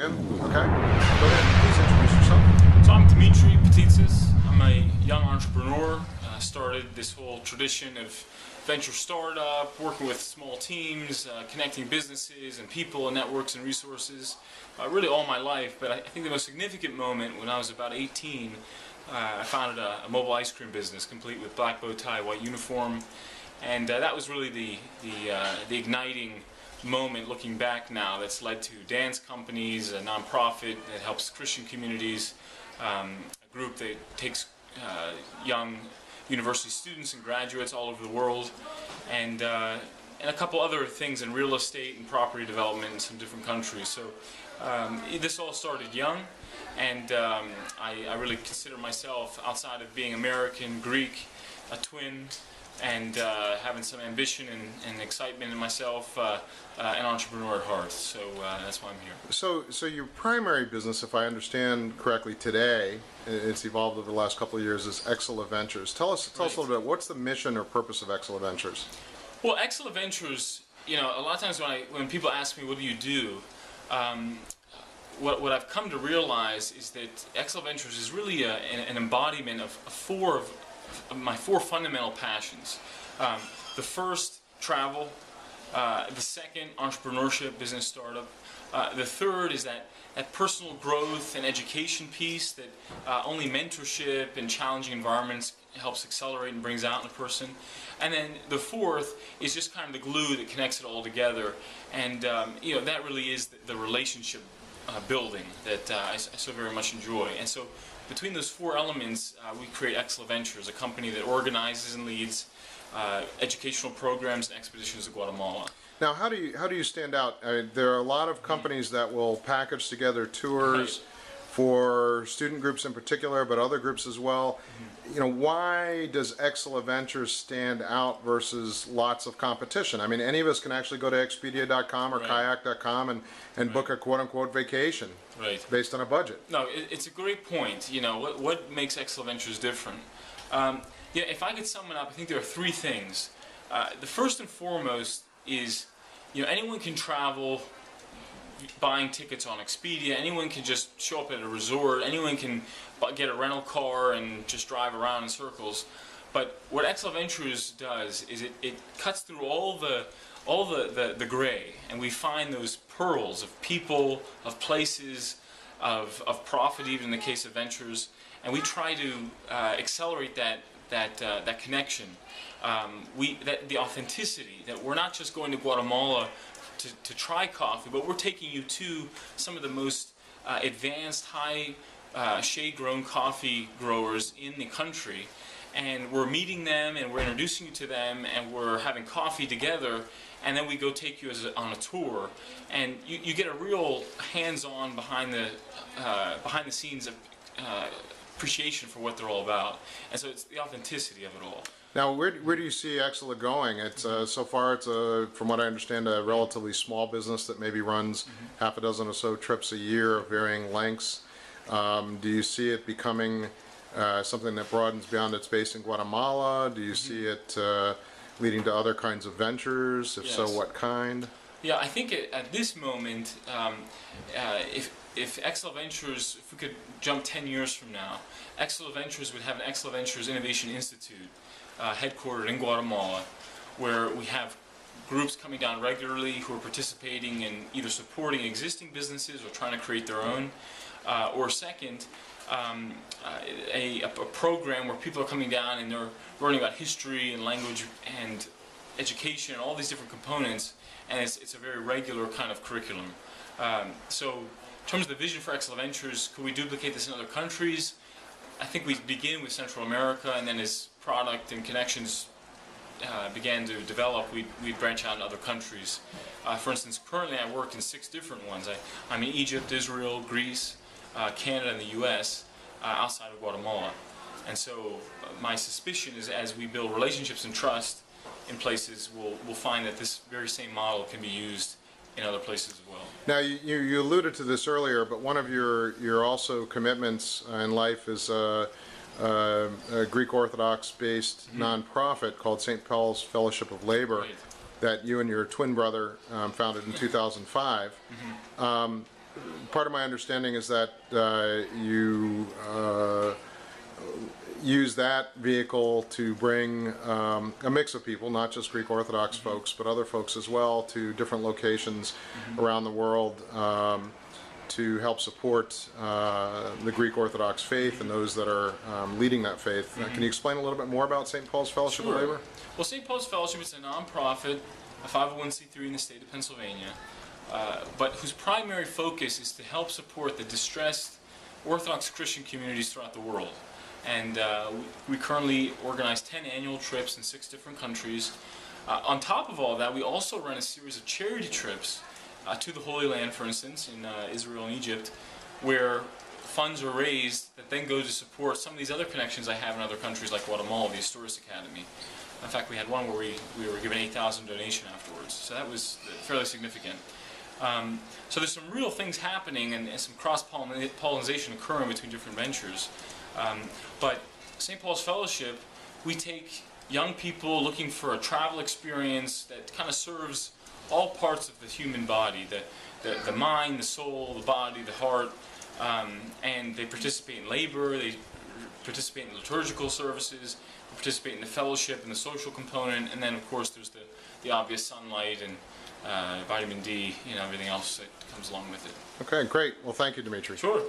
in. Okay. Go ahead. Please introduce yourself. So I'm Demetri Patitsis. I'm a young entrepreneur. Started this whole tradition of venture startup, working with small teams, connecting businesses and people and networks and resources, really all my life. But I think the most significant moment when I was about 18, I founded a mobile ice cream business, complete with black bow tie, white uniform, and that was really the igniting moment. Looking back now, that's led to dance companies, a nonprofit that helps Christian communities, a group that takes young university students and graduates all over the world, and a couple other things in real estate and property development in some different countries. So this all started young, and I really consider myself, outside of being American, Greek, a twin, and having some ambition and excitement in myself, an entrepreneur at heart. So that's why I'm here. So your primary business, if I understand correctly today, it's evolved over the last couple of years, is Exela Ventures. Tell us a little bit, what's the mission or purpose of Exela Ventures? Well, Exela Ventures, a lot of times when people ask me, what do you do? What I've come to realize is that Exela Ventures is really an embodiment of my four fundamental passions. The first, travel. The second, entrepreneurship, business startup. The third is that personal growth and education piece that only mentorship and challenging environments helps accelerate and brings out in a person. And then the fourth is just kind of the glue that connects it all together. And that really is the relationship building that I so very much enjoy. And so between those four elements, we create Exela Ventures, a company that organizes and leads educational programs and expeditions to Guatemala. Now, how do you stand out? I mean, there are a lot of companies that will package together tours for student groups in particular, but other groups as well. Why does Exela Ventures stand out versus lots of competition? I mean, any of us can actually go to Expedia.com or Kayak.com and book a quote-unquote vacation based on a budget. No, it's a great point. What makes Exela Ventures different? If I could sum it up, I think there are three things. The first and foremost is, anyone can travel buying tickets on Expedia, anyone can just show up at a resort, anyone can get a rental car and just drive around in circles. But what Exela Ventures does is it cuts through all the gray, and we find those pearls of people, of places, of profit, even in the case of ventures, and we try to accelerate that connection, the authenticity, that we're not just going to Guatemala to try coffee, but we're taking you to some of the most advanced, high shade-grown coffee growers in the country, and we're meeting them, and we're introducing you to them, and we're having coffee together, and then we go take you on a tour, and you get a real hands-on, behind the scenes appreciation for what they're all about. And so it's the authenticity of it all. Now, where do you see Exela going? It's so far, it's from what I understand, a relatively small business that maybe runs half a dozen or so trips a year of varying lengths. Do you see it becoming something that broadens beyond its base in Guatemala? Do you see it leading to other kinds of ventures? If so, what kind? Yeah, I think at this moment, if Exela Ventures, if we could jump 10 years from now, Exela Ventures would have an Exela Ventures Innovation Institute headquartered in Guatemala, where we have groups coming down regularly who are participating in either supporting existing businesses or trying to create their own, or second, a program where people are coming down and they're learning about history and language and education and all these different components, and it's a very regular kind of curriculum. So in terms of the vision for Exela Ventures, could we duplicate this in other countries? I think we begin with Central America, and then as product and connections began to develop, we'd branch out in other countries. For instance, currently I work in 6 different ones. I'm in Egypt, Israel, Greece, Canada, and the US, outside of Guatemala. And so my suspicion is, as we build relationships and trust in places, we'll find that this very same model can be used in other places as well. Now, you alluded to this earlier, but one of your also commitments in life is a Greek Orthodox-based nonprofit called St. Paul's Fellowship of Labor that you and your twin brother founded in 2005. part of my understanding is that you use that vehicle to bring a mix of people, not just Greek Orthodox folks, but other folks as well, to different locations around the world to help support the Greek Orthodox faith and those that are leading that faith. Can you explain a little bit more about St. Paul's Fellowship of Labor? Well, St. Paul's Fellowship is a nonprofit, a 501c3 in the state of Pennsylvania, but whose primary focus is to help support the distressed Orthodox Christian communities throughout the world. And we currently organize 10 annual trips in 6 different countries. On top of all that, we also run a series of charity trips to the Holy Land, for instance, in Israel and Egypt, where funds are raised that then go to support some of these other connections I have in other countries like Guatemala, the Asturias Academy. In fact, we had one where we were given 8,000 donation afterwards, so that was fairly significant. So there's some real things happening and some cross-pollination occurring between different ventures. But St. Paul's Fellowship, we take young people looking for a travel experience that kind of serves all parts of the human body, the mind, the soul, the body, the heart, and they participate in labor, they participate in liturgical services, they participate in the fellowship and the social component, and then of course there's the obvious sunlight and vitamin D, everything else that comes along with it. Okay, great. Well, thank you, Demetri. Sure.